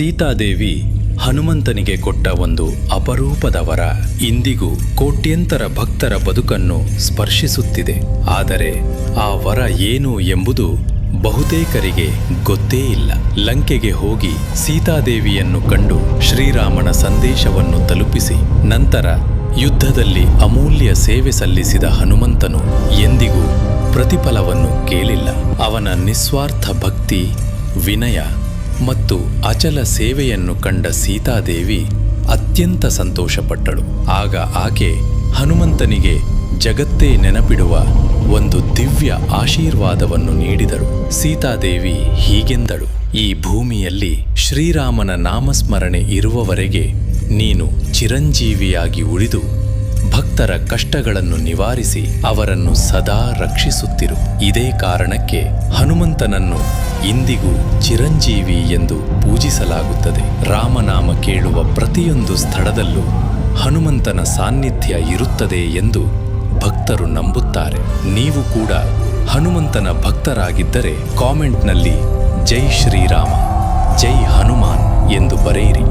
ಸೀತಾದೇವಿ ಹನುಮಂತನಿಗೆ ಕೊಟ್ಟ ಒಂದು ಅಪರೂಪದ ವರ ಇಂದಿಗೂ ಕೋಟ್ಯಂತರ ಭಕ್ತರ ಬದುಕನ್ನು ಸ್ಪರ್ಶಿಸುತ್ತಿದೆ. ಆದರೆ ಆ ವರ ಏನು ಎಂಬುದು ಬಹುತೇಕರಿಗೆ ಗೊತ್ತೇ ಇಲ್ಲ. ಲಂಕೆಗೆ ಹೋಗಿ ಸೀತಾದೇವಿಯನ್ನು ಕಂಡು ಶ್ರೀರಾಮನ ಸಂದೇಶವನ್ನು ತಲುಪಿಸಿ ನಂತರ ಯುದ್ಧದಲ್ಲಿ ಅಮೂಲ್ಯ ಸೇವೆ ಸಲ್ಲಿಸಿದ ಹನುಮಂತನು ಎಂದಿಗೂ ಪ್ರತಿಫಲವನ್ನು ಕೇಳಿಲ್ಲ. ಅವನ ನಿಸ್ವಾರ್ಥ ಭಕ್ತಿ, ವಿನಯ ಮತ್ತು ಅಚಲ ಸೇವೆಯನ್ನು ಕಂಡ ಸೀತಾದೇವಿ ಅತ್ಯಂತ ಸಂತೋಷಪಟ್ಟಳು. ಆಗ ಆಕೆ ಹನುಮಂತನಿಗೆ ಜಗತ್ತೇ ನೆನಪಿಡುವ ಒಂದು ದಿವ್ಯ ಆಶೀರ್ವಾದವನ್ನು ನೀಡಿದಳು. ಸೀತಾದೇವಿ ಹೀಗೆಂದಳು: ಈ ಭೂಮಿಯಲ್ಲಿ ಶ್ರೀರಾಮನ ನಾಮಸ್ಮರಣೆ ಇರುವವರೆಗೆ ನೀನು ಚಿರಂಜೀವಿಯಾಗಿ ಉಳಿದು ಭಕ್ತರ ಕಷ್ಟಗಳನ್ನು ನಿವಾರಿಸಿ ಅವರನ್ನು ಸದಾ ರಕ್ಷಿಸುತ್ತಿರು. ಇದೇ ಕಾರಣಕ್ಕೆ ಹನುಮಂತನನ್ನು ಇಂದಿಗೂ ಚಿರಂಜೀವಿ ಎಂದು ಪೂಜಿಸಲಾಗುತ್ತದೆ. ರಾಮನಾಮ ಕೇಳುವ ಪ್ರತಿಯೊಂದು ಸ್ಥಳದಲ್ಲೂ ಹನುಮಂತನ ಸಾನ್ನಿಧ್ಯ ಇರುತ್ತದೆ ಎಂದು ಭಕ್ತರು ನಂಬುತ್ತಾರೆ. ನೀವು ಕೂಡ ಹನುಮಂತನ ಭಕ್ತರಾಗಿದ್ದರೆ ಕಾಮೆಂಟ್ನಲ್ಲಿ ಜೈ ಶ್ರೀರಾಮ, ಜೈ ಹನುಮಾನ್ ಎಂದು ಬರೆಯಿರಿ.